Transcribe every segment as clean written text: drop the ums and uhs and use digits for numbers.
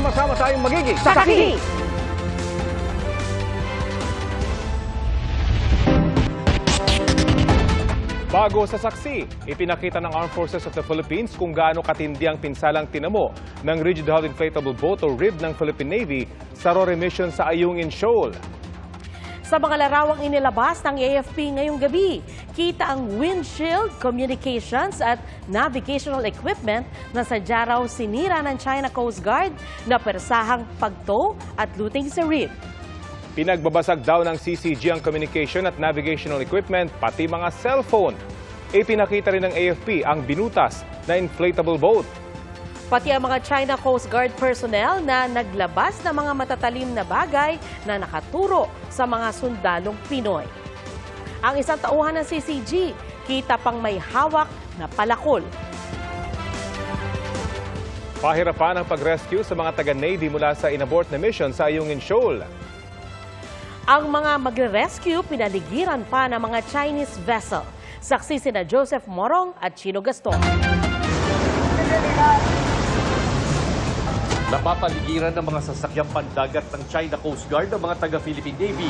Sama-sama tayong magiging saksi! Bago sa saksi, ipinakita ng Armed Forces of the Philippines kung gaano katindi ang pinsalang tinamo ng rigid hull inflatable boat o RIB ng Philippine Navy sa RORE mission sa Ayungin Shoal. Sa mga larawang inilabas ng AFP ngayong gabi, kita ang windshield, communications at navigational equipment na sadya raw sinira ng China Coast Guard na persahang pagtow at looting sa RIB. Pinagbabasag daw ng CCG ang communication at navigational equipment, pati mga cellphone. Ipinakita rin ng AFP ang binutas na inflatable boat. Pati ang mga China Coast Guard personnel na naglabas ng mga matatalim na bagay na nakaturo sa mga sundalong Pinoy. Ang isang tauhan ng CCG, kita pang may hawak na palakol. Pahirapan ang pag-rescue sa mga taga-Navy mula sa inabort na mission sa Ayungin Shoal. Ang mga magre-rescue pinaligiran pa ng mga Chinese vessel. Saksi sina Joseph Morong at Chino Gaston. Napapaligiran ng mga sasakyang pandagat ng China Coast Guard ang mga taga-Philippine Navy.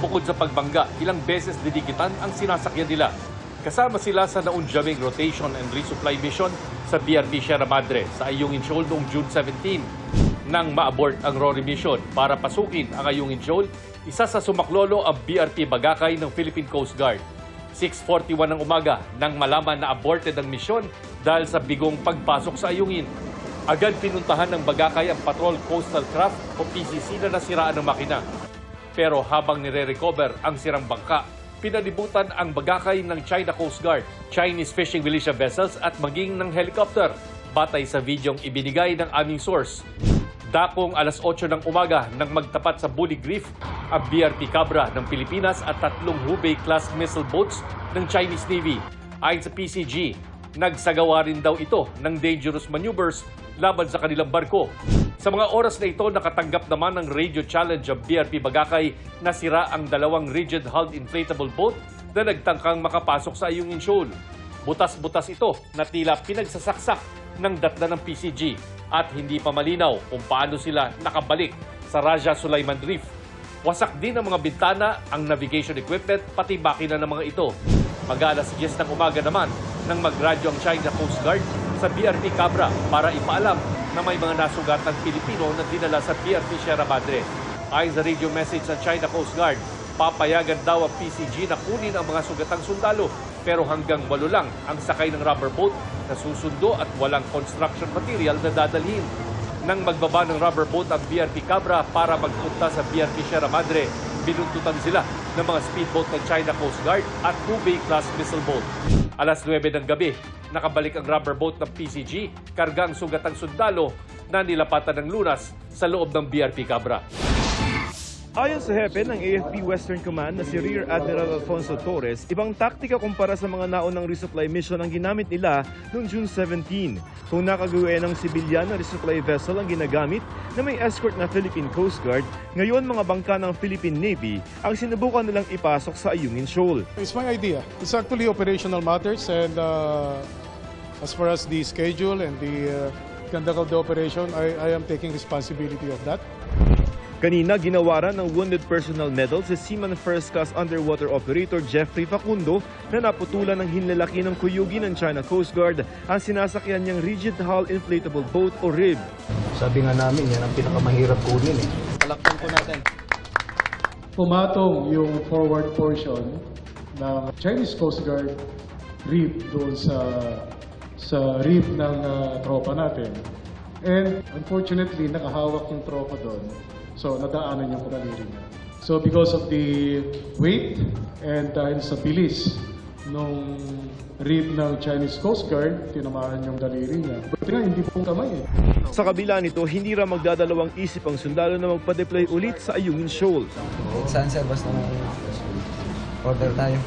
Bukod sa pagbangga, ilang beses dinikitan ang sinasakyan nila. Kasama sila sa naunjaming rotation and resupply mission sa BRP Sierra Madre sa Ayungin Shoal noong June 17. Nang ma-abort ang RORE mission para pasukin ang Ayungin Shoal, isa sa sumaklolo ang BRP Bagakay ng Philippine Coast Guard. 6:41 ng umaga nang malaman na aborted ang misyon dahil sa bigong pagpasok sa Ayungin. Agad pinuntahan ng Bagakay ang Patrol Coastal Craft o PCC na nasiraan ng makina. Pero habang nire-recover ang sirang bangka, pinalibutan ang Bagakay ng China Coast Guard, Chinese fishing militia vessels at maging ng helicopter, batay sa videong ibinigay ng aming source. Dakong alas 8 ng umaga nang magtapat sa Bullig Reef ang BRP Cabra ng Pilipinas at 3 Hubei-class missile boats ng Chinese Navy. Ayon sa PCG, nagsagawa rin daw ito ng dangerous maneuvers laban sa kanilang barko. Sa mga oras na ito, nakatanggap naman ng radio challenge ang BRP Bagakay na sira ang 2 rigid-hulled inflatable boat na nagtangkang makapasok sa Ayungin Shoal. Butas-butas ito na tila pinagsasaksak ng datna ng PCG at hindi pa malinaw kung paano sila nakabalik sa Raja Sulaiman Reef. Wasak din ang mga bintana, ang navigation equipment, pati makina ng mga ito. Mag-alas 10 ng umaga naman nang magradyo ang China Coast Guard sa BRP Cabra para ipaalam na may mga nasugatang Pilipino na dinala sa BRP Sierra Madre. Ayon sa radio message ng China Coast Guard, papayagan daw ang PCG na kunin ang mga sugatang sundalo pero hanggang 8 lang ang sakay ng rubber boat na susundo at walang construction material na dadalhin. Nang magbaba ng rubber boat ang BRP Cabra para magpunta sa BRP Sierra Madre, binuntutan sila ng mga speedboat ng China Coast Guard at Hubei-class missile boat. Alas 9 ng gabi, nakabalik ang rubber boat ng PCG, kargang sugatang sundalo na nilapatan ng lunas sa loob ng BRP Cabra. Ayon sa hepe ng AFP Western Command na si Rear Admiral Alfonso Torres, ibang taktika kumpara sa mga naunang resupply mission ang ginamit nila noong June 17. Kung nakagawian ng sibilyan na resupply vessel ang ginagamit na may escort na Philippine Coast Guard, ngayon mga bangka ng Philippine Navy ang sinubukan nilang ipasok sa Ayungin Shoal. It's my idea. It's actually operational matters and as far as the schedule and the conduct of the operation, I am taking responsibility of that. Kanina, ginawaran ng Wounded Personnel Medal si Seaman First Class Underwater Operator Jeffrey Facundo na naputulan ng hinlalaki ng kuyugi ng China Coast Guard ang sinasakyan niyang rigid hull inflatable boat o RIB. Sabi nga namin, yan ang pinakamahirap kunin eh. Palakpan po natin. Pumatong yung forward portion ng Chinese Coast Guard RIB doon sa RIB ng tropa natin. And unfortunately, nakahawak yung tropa doon. So, nadaanan yung daliri niya. So, because of the weight and dahil sa bilis nung RIB ng Chinese Coast Guard, tinamaan yung daliri niya. Buti nga, hindi pong kamay eh. Sa kabila nito, hindi raw magdadalawang isip ang sundalo na magpa-deploy ulit sa Ayungin Shoal. Saan sir? Basta order tayo.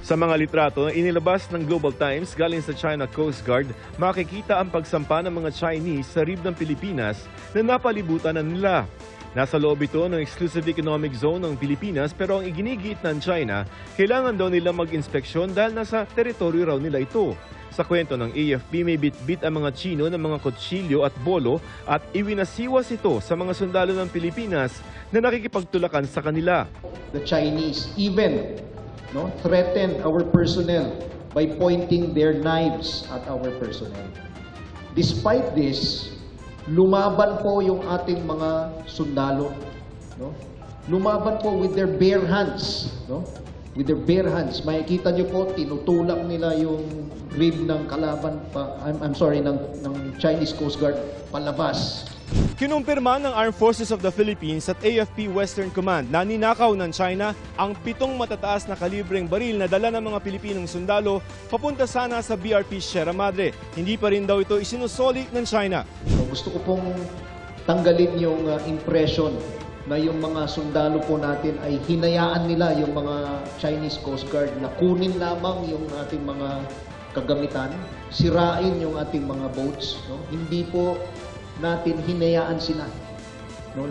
Sa mga litrato na inilabas ng Global Times galing sa China Coast Guard, makikita ang pagsampa ng mga Chinese sa RIB ng Pilipinas na napalibutan na nila. Nasa loob ito ng exclusive economic zone ng Pilipinas pero ang iginigiit ng China, kailangan daw nila mag-inspeksyon dahil nasa teritoryo raw nila ito. Sa kwento ng AFP, may bit-bit ang mga Chino ng mga kutsilyo at bolo at iwinasiwas ito sa mga sundalo ng Pilipinas na nakikipagtulakan sa kanila. The Chinese even threatened our personnel by pointing their knives at our personnel. Despite this, lumaban po yung ating mga sundalo. Lumaban po with their bare hands. With their bare hands. Makikita nyo po, tinutulak nila yung rib ng kalaban ng Chinese Coast Guard palabas. Kinumpirma ng Armed Forces of the Philippines at AFP Western Command na ninakaw ng China ang 7 matataas na kalibreng baril na dala ng mga Pilipinong sundalo papunta sana sa BRP Sierra Madre. Hindi pa rin daw ito isinusoli ng China. Gusto ko pong tanggalin yung impression na yung mga sundalo po natin ay hinayaan nila yung mga Chinese Coast Guard na kunin lamang yung ating mga kagamitan, sirain yung ating mga boats. Hindi po natin hinayaan sila.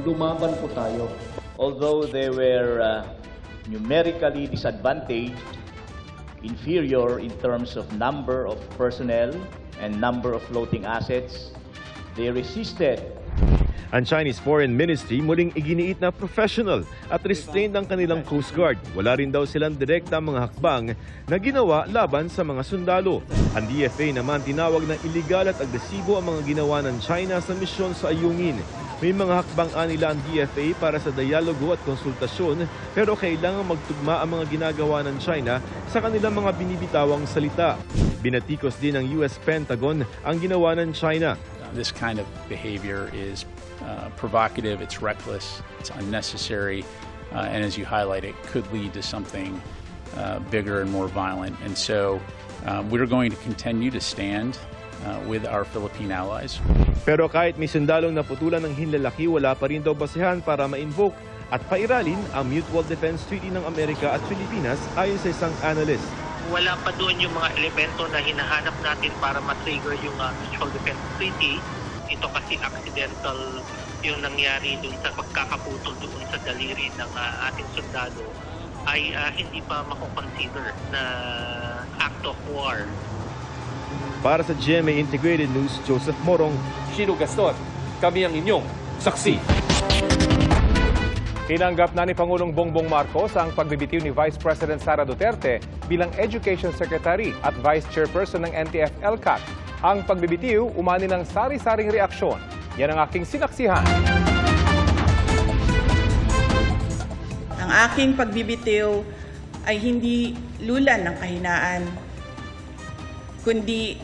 Lumaban po tayo. Although they were numerically disadvantaged, inferior in terms of number of personnel and number of floating assets, they resisted. Ang Chinese Foreign Ministry muling iginiit na professional at restrained ang kanilang Coast Guard. Wala rin daw silang direkta mga hakbang na ginawa laban sa mga sundalo. Ang DFA naman tinawag na iligal at agresibo ang mga ginawa ng China sa misyon sa Ayungin. May mga hakbang nila ang DFA para sa dialogo at konsultasyon pero kailangan magtugma ang mga ginagawa ng China sa kanilang mga binibitawang salita. Binatikos din ng US Pentagon ang ginawa ng China. This kind of behavior is provocative, it's reckless, it's unnecessary, and as you highlight, it could lead to something bigger and more violent. And so we're going to continue to stand with our Philippine allies. Pero kahit may sundalong naputulan ng hinlalaki, wala pa rin daw basehan para ma-invoke at pairalin ang Mutual Defense Treaty ng Amerika at Pilipinas ayon sa isang analyst. Wala pa doon yung mga elemento na hinahanap natin para ma-trigger yung Mutual Defense Treaty. Ito kasi accidental yung nangyari doon sa pagkakaputol doon sa daliri ng ating sundalo ay hindi pa mako-consider na act of war. Para sa GMA Integrated News, Joseph Morong, Shino Gaston, kami ang inyong saksi. Tinanggap na ni Pangulong Bongbong Marcos ang pagbibitiw ni Vice President Sara Duterte bilang Education Secretary at Vice Chairperson ng NTF-ELCAC. Ang pagbibitiw umani ng sari-saring reaksyon. Yan ang aking sinaksihan. Ang aking pagbibitiw ay hindi lulan ng kahinaan, kundi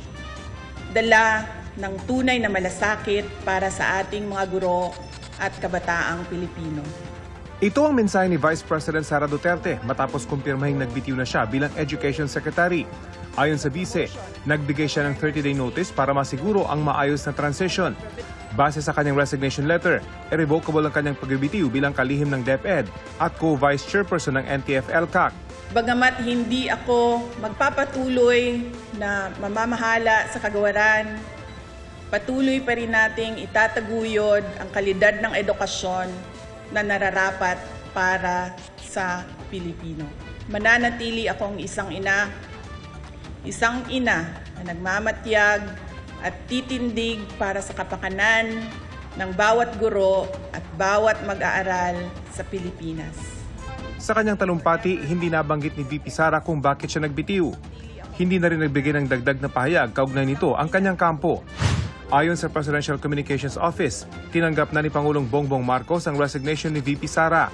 dala ng tunay na malasakit para sa ating mga guro at kabataang Pilipino. Ito ang mensahe ni Vice President Sara Duterte matapos kumpirmahing nagbitiw na siya bilang Education Secretary. Ayon sa Vice, nagbigay siya ng 30-day notice para masiguro ang maayos na transition. Base sa kanyang resignation letter, irrevocable ang kanyang pagbibitiw bilang kalihim ng DepEd at co-Vice Chairperson ng NTF-ELCAC. Bagamat hindi ako magpapatuloy na mamamahala sa kagawaran, patuloy pa rin nating itataguyod ang kalidad ng edukasyon na nararapat para sa Pilipino. Mananatili akong isang ina na nagmamatyag at titindig para sa kapakanan ng bawat guro at bawat mag-aaral sa Pilipinas. Sa kanyang talumpati, hindi nabanggit ni VP Sara kung bakit siya nagbitiw. Hindi na rin nagbigay ng dagdag na pahayag kaugnay nito ang kanyang kampo. Ayon sa Presidential Communications Office, tinanggap na ni Pangulong Bongbong Marcos ang resignation ni VP Sara.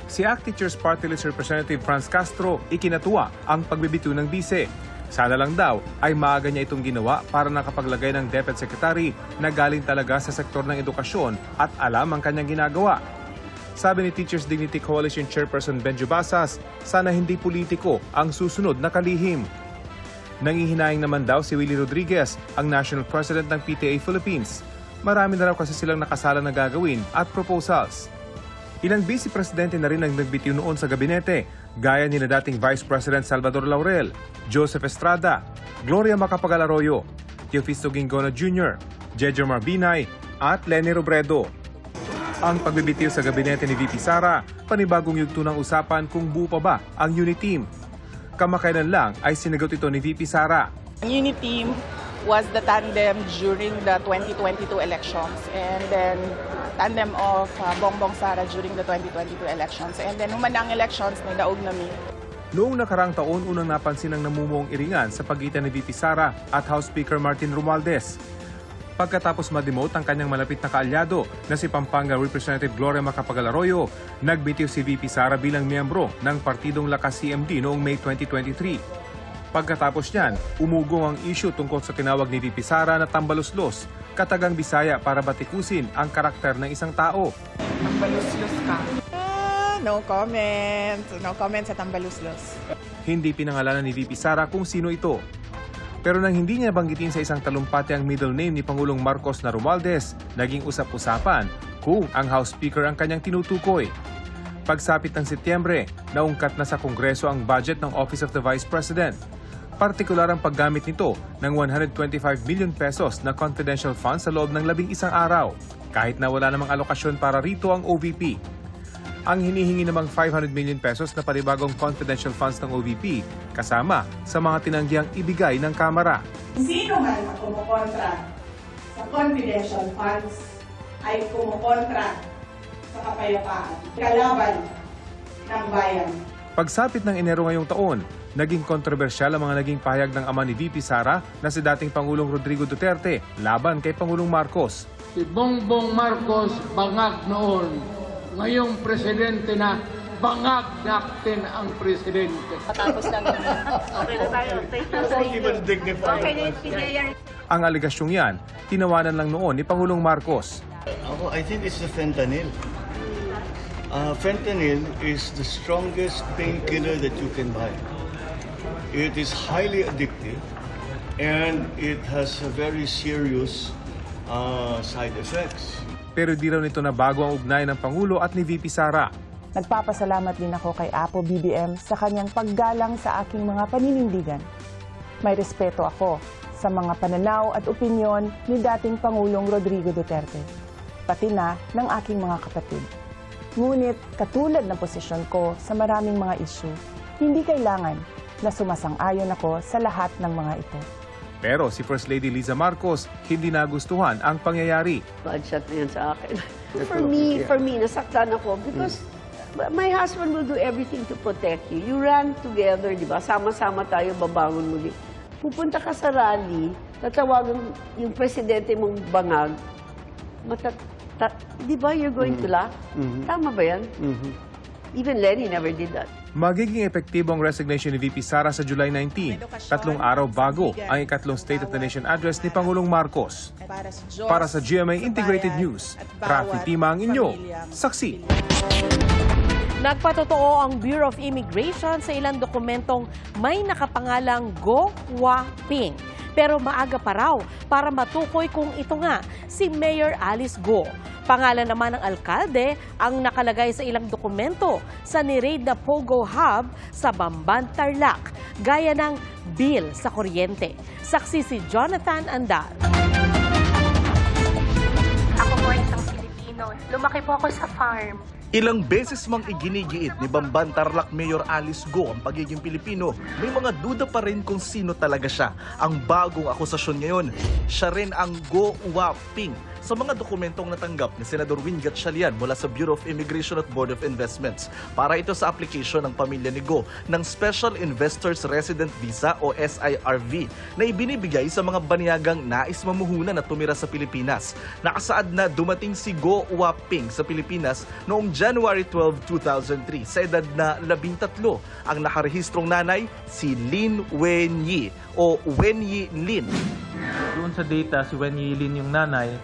Si ACT Teachers Party List Representative Franz Castro ikinatuwa ang pagbibitiw ng bise. Sana lang daw ay maaga niya itong ginawa para nakapaglagay ng DepEd Secretary na galing talaga sa sektor ng edukasyon at alam ang kanyang ginagawa. Sabi ni Teachers Dignity Coalition Chairperson Benjo Basas, sana hindi politiko ang susunod na kalihim. Nangihinayang naman daw si Willie Rodriguez, ang National President ng PTA Philippines. Marami na raw kasi silang nakasala na gagawin at proposals. Ilang Vice Presidente na rin ang nagbitiw noon sa gabinete, gaya ni na dating Vice President Salvador Laurel, Joseph Estrada, Gloria Macapagal Arroyo, Teofisto Gingono Jr., Jejo Marbinay at Leni Robredo. Ang pagbibitiw sa gabinete ni VP Sara, panibagong yugto ng usapan kung buo pa ba ang unit team. Kamakailan lang ay sinagot ito ni VP Sara. Ang unit team was the tandem during the 2022 elections and then tandem of Bongbong Sara during the 2022 elections. And then humanang elections, nidaog namin. Noong nakaraang taon, unang napansin ang namumuong iringan sa pagitan ni VP Sara at House Speaker Martin Romualdez. Pagkatapos ma-demote ang kanyang malapit na kaalyado na si Pampanga Representative Gloria Macapagal Arroyo, nagbitiw si VP Sara bilang miyembro ng Partidong Lakas CMD noong May 2023. Pagkatapos niyan, umugong ang issue tungkol sa tinawag ni VP Sara na tambaluslos, katagang Bisaya para batikusin ang karakter ng isang tao. Tambaluslos ka. No comment. No comment sa tambaluslos. Hindi pinangalanan ni VP Sara kung sino ito. Pero nang hindi niya banggitin sa isang talumpati ang middle name ni Pangulong Marcos na Romualdez, naging usap-usapan kung ang House Speaker ang kanyang tinutukoy. Pagsapit ng Setyembre, naungkat na sa Kongreso ang budget ng Office of the Vice President. Partikular ang paggamit nito ng 125 million pesos na confidential funds sa loob ng 11 araw, kahit na wala namang alokasyon para rito ang OVP. Ang hinihingi namang 500 million pesos na panibagong confidential funds ng OVP kasama sa mga tinanggiang ibigay ng Kamara. Sino man ang kumukontra sa confidential funds ay kumukontra sa kapayapaan, kalaban ng bayan. Pagsapit ng Enero ngayong taon, naging kontrobersyal ang mga naging pahayag ng ama ni VP Sara na si dating Pangulong Rodrigo Duterte laban kay Pangulong Marcos. Si Bongbong Marcos bangag noon. Ngayong presidente na, bangag natin ang presidente. Tapos lang. Okay na tayo. Ang aligasyong yan, tinawanan lang noon ni Pangulong Marcos. I think it's the fentanyl. Fentanyl is the strongest painkiller that you can buy. It is highly addictive and it has a very serious side effects. Pero di raw nito na bago ang ugnay ng Pangulo at ni VP Sara. Nagpapasalamat din ako kay Apo BBM sa kanyang paggalang sa aking mga paninindigan. May respeto ako sa mga pananaw at opinyon ni dating Pangulong Rodrigo Duterte, pati na ng aking mga kapatid. Ngunit katulad ng posisyon ko sa maraming mga issue, hindi kailangan na sumasang-ayon ako sa lahat ng mga ito. Pero si First Lady Liza Marcos, hindi nagustuhan ang pangyayari. Bad shot na yan sa akin. For me, nasaktan ako because my husband will do everything to protect you. You ran together, di ba? Sama-sama tayo, babangon muli. Pupunta ka sa rally, tatawagan yung presidente mong bangag, di ba you're going to laugh? Tama ba yan? Even Lenny never did that. Magiging epektibo ang resignation ni VP Sara sa July 19, 3 araw bago ang ikatlong State of the Nation address ni Pangulong Marcos. Para sa GMA Integrated News, Rafi Tima ang inyo, saksi. Nagpatotoo ang Bureau of Immigration sa ilang dokumentong may nakapangalang Go Wa Ping. Pero maaga pa raw para matukoy kung ito nga si Mayor Alice Go. Pangalan naman ng alkalde ang nakalagay sa ilang dokumento sa ni-raid na Pogo Hub sa Bamban, Tarlac, gaya ng bill sa kuryente. Saksi si Jonathan Andal. Ako po isang Pilipino. Lumaki po ako sa farm. Ilang beses mang iginigiit ni Bamban Tarlac Mayor Alice Go ang pagiging Pilipino, may mga duda pa rin kung sino talaga siya. Ang bagong akusasyon ngayon, siya rin ang Go Wa Ping sa mga dokumentong natanggap ni Senador Win Gatchalian mula sa Bureau of Immigration at Board of Investments para ito sa application ng pamilya ni Go ng Special Investors Resident Visa o SIRV na ibinibigay sa mga baniyagang nais mamuhunan at tumira sa Pilipinas. Nakasaad na dumating si Go Wa Ping sa Pilipinas noong January 12, 2003 sa edad na 13. Ang nakarehistrong nanay si Lin Wenyi o Wenyi Lin. Doon sa data, si Wenyi Lin yung nanay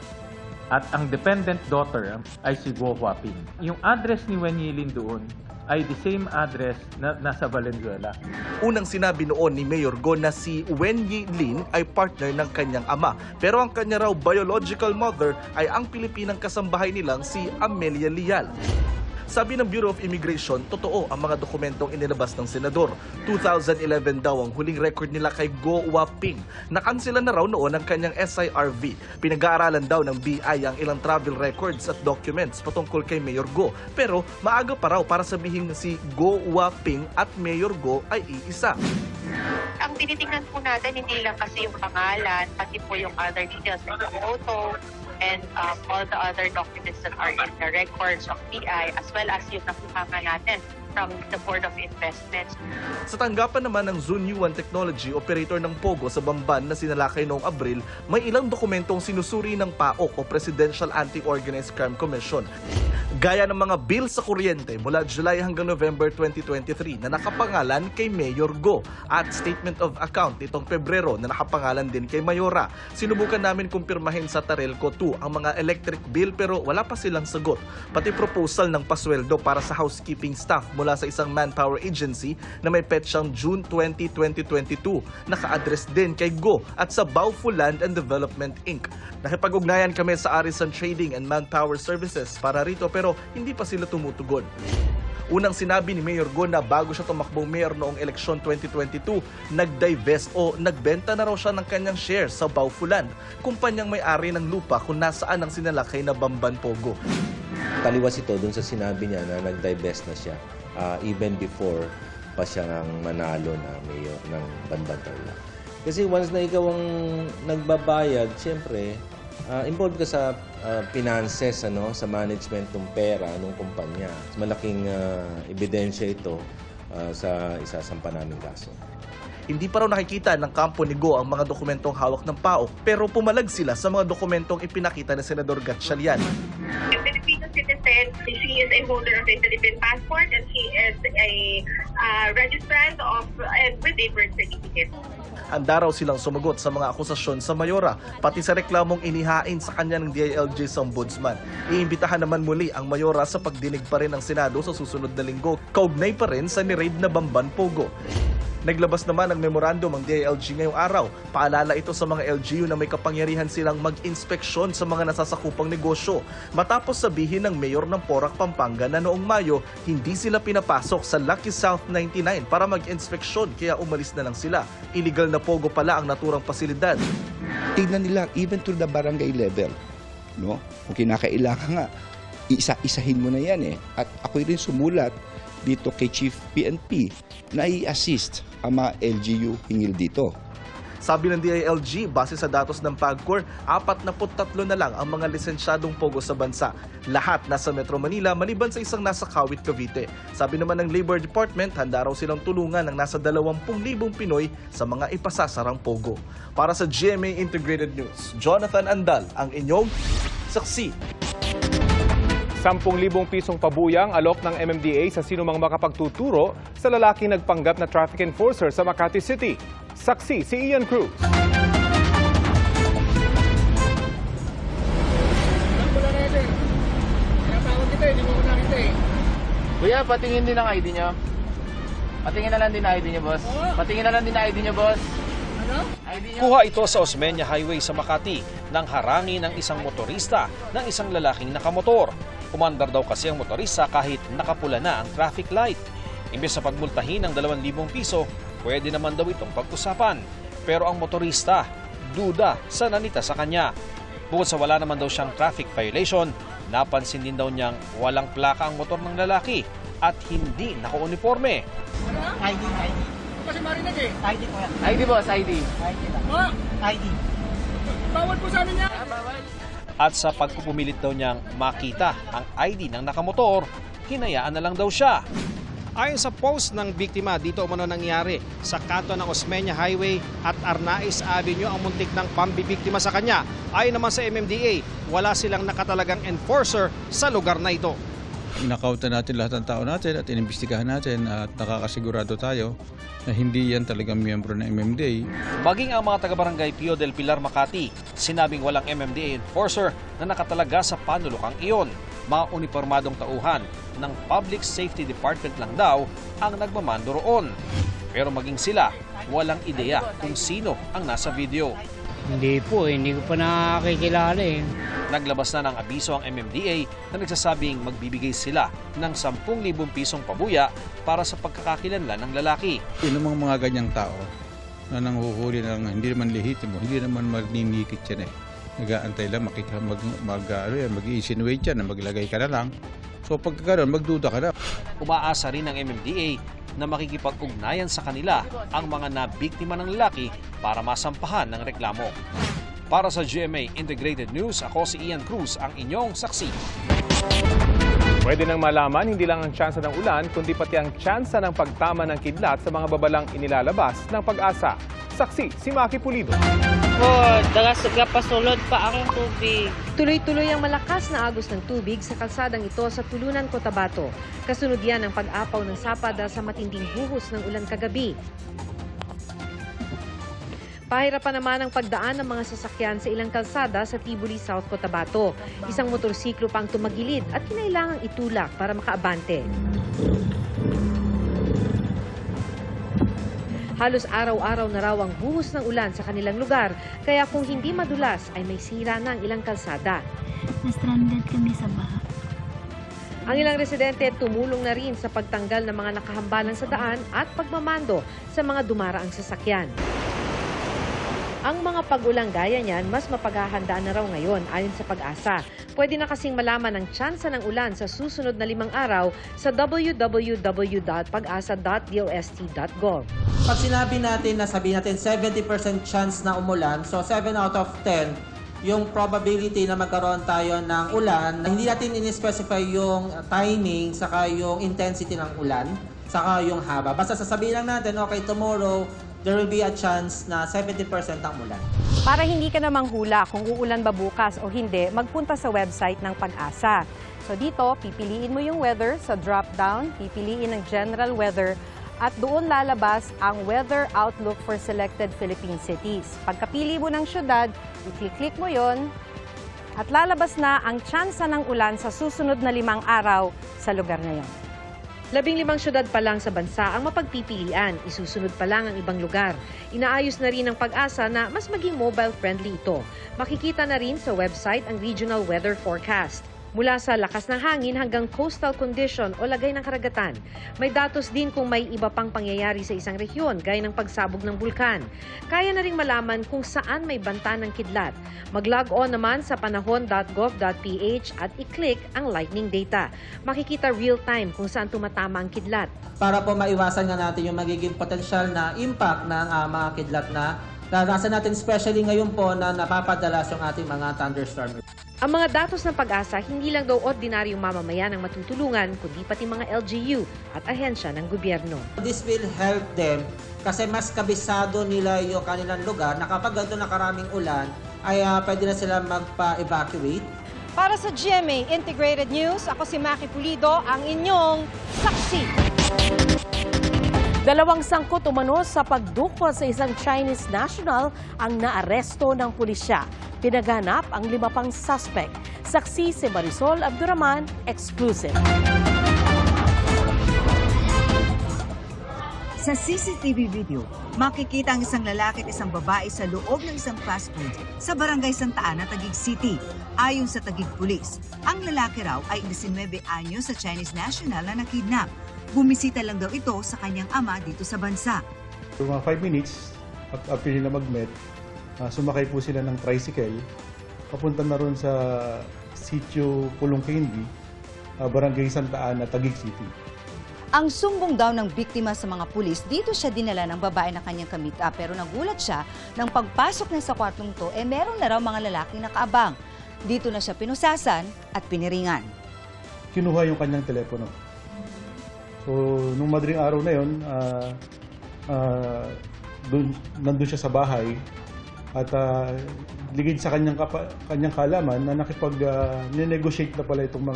at ang dependent daughter ay si Go Wa Ping. Yung address ni Wenyi Lin doon ay the same address na nasa Valenzuela. Unang sinabi noon ni Mayor Go na si Wenyi Lin ay partner ng kanyang ama. Pero ang kanya raw biological mother ay ang Pilipinang kasambahay nilang si Amelia Lial. Sabi ng Bureau of Immigration, totoo ang mga dokumentong inilabas ng senador. 2011 daw ang huling record nila kay Go Waping. Nakansela na raw noon ang kanyang SIRV. Pinag-aaralan daw ng BI ang ilang travel records at documents patungkol kay Mayor Go. Pero maaga pa raw para sabihin si Go Waping at Mayor Go ay iisa. Ang tinitingnan po natin, hindi lang kasi yung pangalan, pati po yung other details like the photo and all the other documents that are in the records of PI, as well as yung nakuha natin from the Board of Investments. Sa tanggapan naman ng Zun Yuan Technology, operator ng Pogo sa Bamban na sinalakay noong Abril, may ilang dokumentong sinusuri ng PAOK o Presidential Anti-Organized Crime Commission. Gaya ng mga bill sa kuryente mula July hanggang November 2023 na nakapangalan kay Mayor Go at statement of account nitong Pebrero na nakapangalan din kay Mayora. Sinubukan namin kumpirmahin sa Tarelco 2 ang mga electric bill pero wala pa silang sagot. Pati proposal ng pasweldo para sa housekeeping staff mula sa isang manpower agency na may petsang June 20, 2022 naka-address din kay Go at sa Baofu Land and Development Inc. Nakipag-ugnayan kami sa Arisan Trading and Manpower Services para rito pero hindi pa sila tumutugon. Unang sinabi ni Mayor Go na bago siya tumakbong mayor noong eleksyon 2022, nag-divest o nagbenta na raw siya ng kanyang shares sa Baofu Land, kumpanyang may-ari ng lupa kung nasaan ang sinalakay na Bamban Pogo. Taliwas ito dun sa sinabi niya na nag-divest na siya even before pa siya ang manalo na mayor ng Bamban Tarlac. Kasi once na ikaw ang nagbabayad, siyempre, involved ka sa finances, sa management ng pera ng kumpanya. Malaking ebidensya ito sa isasampa naming kaso. Hindi pa raw nakikita ng kampo ni Go ang mga dokumentong hawak ng PAOK pero pumalag sila sa mga dokumentong ipinakita ni Senador Gatchalian. Filipino citizen, she is a holder of a Philippine passport and she is a registrant of with a birth certificate. Handa raw silang sumagot sa mga akusasyon sa Mayora, pati sa reklamong inihain sa kanya ng DILG sa ombudsman. Iimbitahan naman muli ang Mayora sa pagdinig pa rin ng Senado sa susunod na linggo, kaugnay pa rin sa ni-raid na Bamban Pogo. Naglabas naman ng memorandum ang DILG ngayong araw. Paalala ito sa mga LGU na may kapangyarihan silang mag-inspeksyon sa mga nasasakupang negosyo. Matapos sabihin ng mayor ng Porac, Pampanga na noong Mayo, hindi sila pinapasok sa Lucky South 99 para mag-inspeksyon kaya umalis na lang sila. Illegal na Pogo pala ang naturang pasilidad. Tignan nila even to the barangay level. No? Kung kinakailangan nga, isa-isahin mo na yan . At ako'y rin sumulat dito kay Chief PNP na i-assist ang mga LGU hingil dito. Sabi ng DILG, base sa datos ng PAGCOR, 43 na lang ang mga lisensyadong Pogo sa bansa. Lahat nasa Metro Manila maliban sa isang nasa Kawit, Cavite. Sabi naman ng Labor Department, handa raw silang tulungan ng nasa 20,000 Pinoy sa mga ipasasarang Pogo. Para sa GMA Integrated News, Jonathan Andal, ang inyong saksi. 10,000 pisong pabuyang alok ng MMDA sa sinumang makapagtuturo sa lalaking nagpanggap na traffic enforcer sa Makati City. Saksi si Ian Cruz. Kuya, patingin din ang ID nyo. Patingin na lang din ang ID nyo, boss. Patingin na lang din ang ID nyo, boss. Kuha ito sa Osmeña Highway sa Makati nang harangin ng isang motorista ng isang lalaking nakamotor. Umandar daw kasi ang motorista kahit nakapula na ang traffic light. Imbes sa pagmultahin ng 2,000 piso, pwede naman daw itong pag-usapan. Pero ang motorista, duda sa nanita sa kanya. Bukod sa wala naman daw siyang traffic violation, napansin din daw niyang walang plaka ang motor ng lalaki at hindi naka-uniforme. ID. Kasi marinig ID po yan. ID boss, ID. ID. Bawal po sa amin yan. Bawal. At sa pagpupumilit daw niyang makita ang ID ng nakamotor, hinayaan na lang daw siya. Ayon sa post ng biktima, dito umano nangyari sa kanto ng Osmeña Highway at Arnaiz Avenue ang muntik ng pambibiktima sa kanya. Ayon naman sa MMDA, wala silang nakatalagang enforcer sa lugar na ito. Inakautan natin lahat ng tao natin at inimbestigahan natin at nakakasigurado tayo na hindi yan talagang miyembro ng MMDA. Maging ang mga taga-barangay Pio del Pilar, Makati, sinabing walang MMDA enforcer na nakatalaga sa panulukang iyon. Mga uniformadong tauhan ng Public Safety Department lang daw ang nagmamando roon. Pero maging sila, walang ideya kung sino ang nasa video. Hindi po, hindi ko pa nakakilala eh. Naglabas na ng abiso ang MMDA na nagsasabing magbibigay sila ng 10,000 pisong pabuya para sa pagkakakilanlan ng lalaki. Yun namang mga ganyang tao na nanghuhuli na lang, hindi naman lehitimo, hindi naman maninikit yan eh. Nag-aantay lang, mag-i-insinuate yan na maglagay ka na lang. So pagkakaroon, magduda ka na. Umaasa rin ng MMDA na makikipag-ugnayan sa kanila ang mga nabiktima ng lalaki para masampahan ng reklamo. Para sa GMA Integrated News, ako si Ian Cruz, ang inyong saksi. Pwede nang malaman hindi lang ang tsansa ng ulan, kundi pati ang tsansa ng pagtama ng kidlat sa mga babalang inilalabas ng Pag-asa. Saksi, si Maki Pulido. Pasulod pa ang tubig. Tuloy-tuloy ang malakas na agos ng tubig sa kalsadang ito sa Tulunan, Cotabato. Kasunod yan ang pag-apaw ng sapa dahil sa matinding buhos ng ulan kagabi. Pahirapan naman ang pagdaan ng mga sasakyan sa ilang kalsada sa Tibuli, South Cotabato. Isang motorsiklo pang tumagilid at kinailangang itulak para makaabante. Halos araw-araw na raw ang buhos ng ulan sa kanilang lugar, kaya kung hindi madulas ay may sira na ang ilang kalsada. Na-stranded kami sa baha. Ang ilang residente tumulong na rin sa pagtanggal ng mga nakahambalan sa daan at pagmamando sa mga dumaraang sasakyan. Ang mga pag-ulang gaya niyan, mas mapaghahandaan na raw ngayon ayon sa Pag-asa. Pwede na kasing malaman ang tsansa ng ulan sa susunod na 5 araw sa www.pagasa.dost.gov. Pag sinabi natin na sabihin natin 70% chance na umulan, so 7 out of 10, yung probability na magkaroon tayo ng ulan, hindi natin in-specify yung timing, saka yung intensity ng ulan, saka yung haba. Basta sasabihin lang natin, okay, tomorrow, there will be a chance na 70% ang ulan. Para hindi ka na manghula kung uulan ba bukas o hindi, magpunta sa website ng Pag-asa. So dito, pipiliin mo yung weather sa drop-down, pipiliin ang general weather, at doon lalabas ang weather outlook for selected Philippine cities. Pagkapili mo ng syudad, i-click mo yon at lalabas na ang tsansa ng ulan sa susunod na 5 araw sa lugar na yon. 15 syudad pa lang sa bansa ang mapagpipilian, isusunod pa lang ang ibang lugar. Inaayos na rin ng Pag-asa na mas maging mobile-friendly ito. Makikita na rin sa website ang regional weather forecast. Mula sa lakas ng hangin hanggang coastal condition o lagay ng karagatan. May datos din kung may iba pang pangyayari sa isang rehiyon gaya ng pagsabog ng bulkan. Kaya na rin malaman kung saan may banta ng kidlat. Mag-log on naman sa panahon.gov.ph at i-click ang lightning data. Makikita real-time kung saan tumatama ang kidlat. Para po maiwasan nga natin yung magiging potensyal na impact ng mga kidlat na naranasan natin, especially ngayon po na napapadalas yung ating mga thunderstorm. Ang mga datos ng Pag-asa, hindi lang daw ordinaryong mamamayan ang matutulungan, kundi pati mga LGU at ahensya ng gobyerno. This will help them kasi mas kabisado nila yung kanilang lugar na kapag ganito na karaming ulan, ay pwede na sila magpa-evacuate. Para sa GMA Integrated News, ako si Maki Pulido, ang inyong saksi. 2 sangkot umano sa pagdukot sa isang Chinese national ang naaresto ng pulisya. Pinaghanap ang 5 pang suspect. Saksi si Marisol Abdurrahman, exclusive. Sa CCTV video, makikita ang isang lalaki at isang babae sa loob ng isang fast food sa Barangay Santa Ana, Taguig City. Ayon sa Taguig Police, ang lalaki raw ay 19 anyo sa Chinese national na nakidnap. Bumisita lang daw ito sa kanyang ama dito sa bansa. For mga 5 minutes, after nila mag-met, sumakay po sila ng tricycle. Papunta na ron sa Sitio Pulong Candy, Barangay Santa Ana, Taguig City. Ang sumbong daw ng biktima sa mga pulis, dito siya dinala ng babae na kanyang kamit-up. Pero nagulat siya nang pagpasok niya sa kwartong to, meron na raw mga lalaking nakaabang. Dito na siya pinusasan at piniringan. Kinuha yung kanyang telepono. So, nung madaling araw na yun, nandun siya sa bahay at ligid sa kanyang kaalaman na nakipag-negotiate na pala itong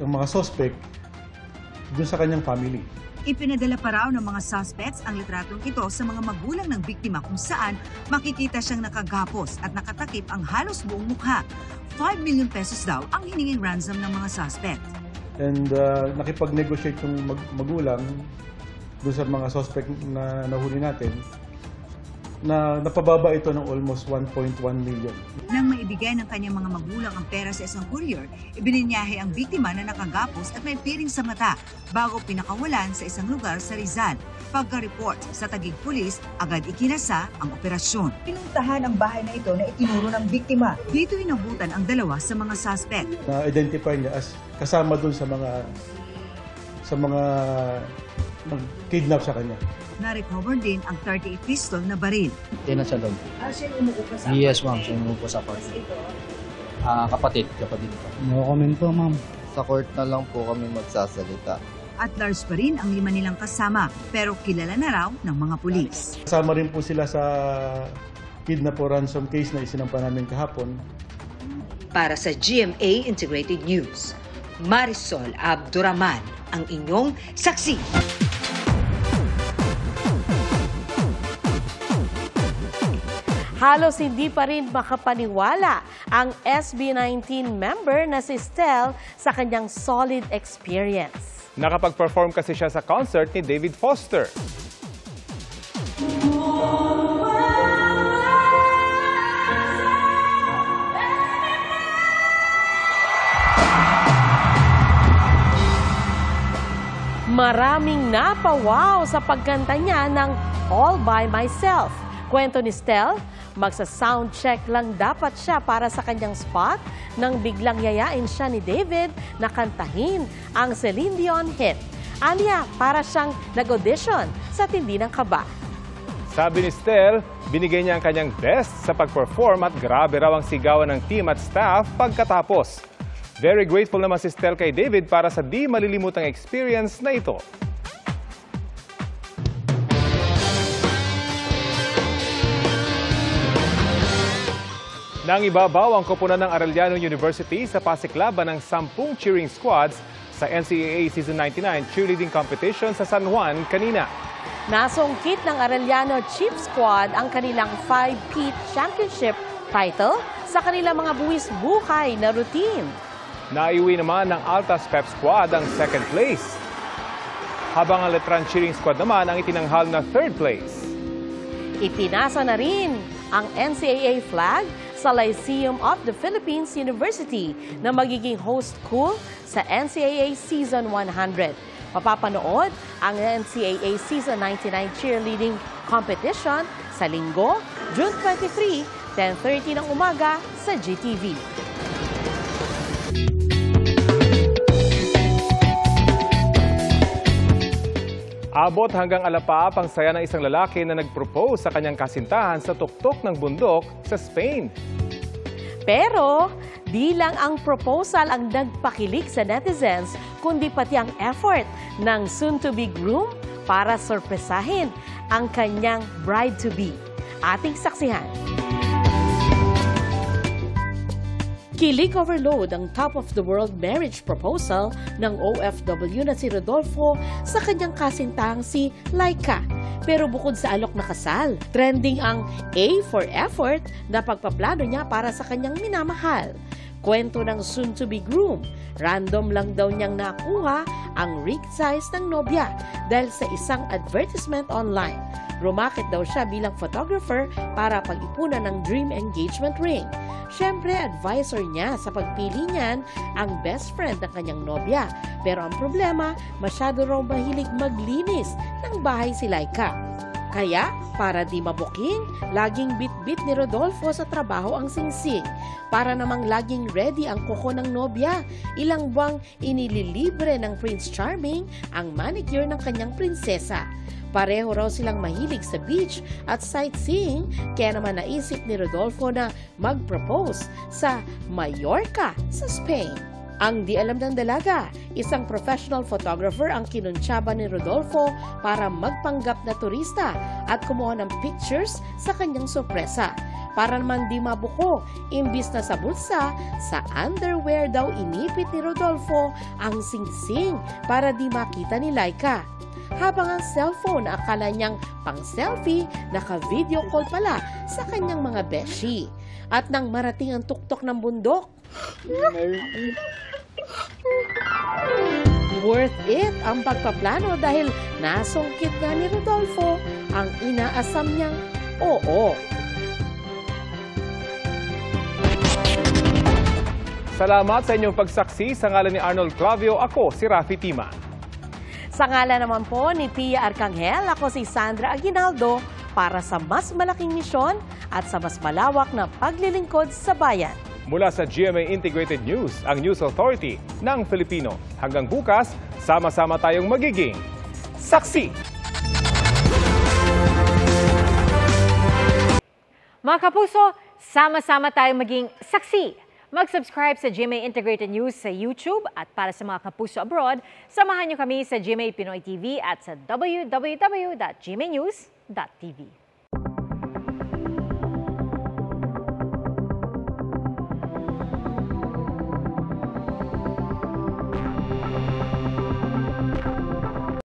mga suspect dun sa kanyang family. Ipinadala pa raw ng mga suspects ang litratong ito sa mga magulang ng biktima kung saan makikita siyang nakagapos at nakatakip ang halos buong mukha. 5 million pesos daw ang hininging ransom ng mga suspect. And nakipag-negotiate yung magulang doon sa mga suspect na nahuli natin na napababa ito ng almost 1.1 million. Nang maibigay ng kanyang mga magulang ang pera sa isang courier, ibininyahe ang biktima na nakagapos at may piring sa mata bago pinakawalan sa isang lugar sa Rizal. Pagka-report sa Taguig Police, agad ikinasa ang operasyon. Pinuntahan ang bahay na ito na itinuro ng biktima. Dito inabutan ang dalawa sa mga suspect. Na-identify niya as kasama dun sa mga nag-kidnap sa kanya. Na-recover din ang 38 pistol na baril. Yan sa loob. Siya umuupo sa Yes, ma'am. Siya umuupo sa court. Kapatid ko. No comment po, ma'am. Sa court na lang po kami magsasalita. At large pa rin ang 5 nilang kasama, pero kilala na raw ng mga pulis. Kasama rin po sila sa kidnap o ransom case na isinampa namin kahapon. Para sa GMA Integrated News, Marisol Abduraman, ang inyong saksi. Halos hindi pa rin makapaniwala ang SB19 member na si Stel sa kanyang solid experience. Nakapag-perform kasi siya sa concert ni David Foster. Maraming napawaw sa pagkanta niya ng All By Myself. Kwento ni Stel, magsa-sound check lang dapat siya para sa kanyang spot nang biglang yayain siya ni David na kantahin ang Celine Dion hit. Anya, para siyang nag-audition sa tindi ng kaba. Sabi ni Stel, binigay niya ang kanyang best sa pag-perform at grabe raw ang sigawan ng team at staff pagkatapos. Very grateful naman si Stel kay David para sa di malilimutang experience na ito. Nang ibabaw ang koponan ng Arellano University sa pasiklaban ng 10 cheering squads sa NCAA Season 99 cheerleading competition sa San Juan kanina. Nasungkit ng Arellano Chief Squad ang kanilang 5P Championship title sa kanilang mga buwis buhay na routine. Naiuwi naman ng Altas Pep Squad ang 2nd place, habang ang Letran Cheering Squad naman ang itinanghal na 3rd place. Ipinasa na rin ang NCAA flag sa Lyceum of the Philippines University na magiging host school sa NCAA Season 100. Mapapanood ang NCAA Season 99 Cheerleading Competition sa Linggo, June 23, 10:30 ng umaga sa GTV. Abot hanggang alapaap ang saya ng isang lalaki na nag-propose sa kanyang kasintahan sa tuktok ng bundok sa Spain. Pero di lang ang proposal ang nagpakilig sa netizens, kundi pati ang effort ng soon-to-be groom para sorpresahin ang kanyang bride-to-be. Ating saksihan. Kilig overload ang top-of-the-world marriage proposal ng OFW na si Rodolfo sa kanyang kasintahang si Laika. Pero bukod sa alok na kasal, trending ang A for effort na pagpaplano niya para sa kanyang minamahal. Kwento ng soon-to-be groom, random lang daw niyang nakuha ang ring size ng nobya dahil sa isang advertisement online. Rumakit daw siya bilang photographer para pag-ipunan ng dream engagement ring. Siyempre, advisor niya sa pagpili niyan ang best friend ng kanyang nobya. Pero ang problema, masyado raw mahilig maglinis ng bahay si Laika. Kaya, para di mabuking, laging bit-bit ni Rodolfo sa trabaho ang singsing. Para namang laging ready ang kuko ng nobya, ilang buwang inililibre ng Prince Charming ang manicure ng kanyang prinsesa. Pareho raw silang mahilig sa beach at sightseeing, kaya naman naisip ni Rodolfo na mag-propose sa Mallorca sa Spain. Ang di alam ng dalaga, isang professional photographer ang kinuntsaba ni Rodolfo para magpanggap na turista at kumuha ng pictures sa kanyang sorpresa. Para naman di mabuko, imbis na sa bulsa, sa underwear daw inipit ni Rodolfo ang singsing para di makita ni Laika. Habang ang cellphone na akala niyang pang-selfie, naka-video call pala sa kanyang mga beshi. At nang marating ang tuktok ng bundok, worth it ang pagpaplano dahil nasungkit nga ni Rodolfo ang inaasam niyang oo. Salamat sa inyong pagsaksi. Sa ngalan ni Arnold Clavio, ako si Rafi Tima. Sa ngalan naman po ni Pia Arcangel, ako si Sandra Aguinaldo para sa mas malaking misyon at sa mas malawak na paglilingkod sa bayan. Mula sa GMA Integrated News, ang News Authority ng Filipino. Hanggang bukas, sama-sama tayong magiging saksi. Mga kapuso, sama-sama tayong maging saksi. Mag-subscribe sa GMA Integrated News sa YouTube at para sa mga kapuso abroad, samahan niyo kami sa GMA Pinoy TV at sa www.gmanews.tv.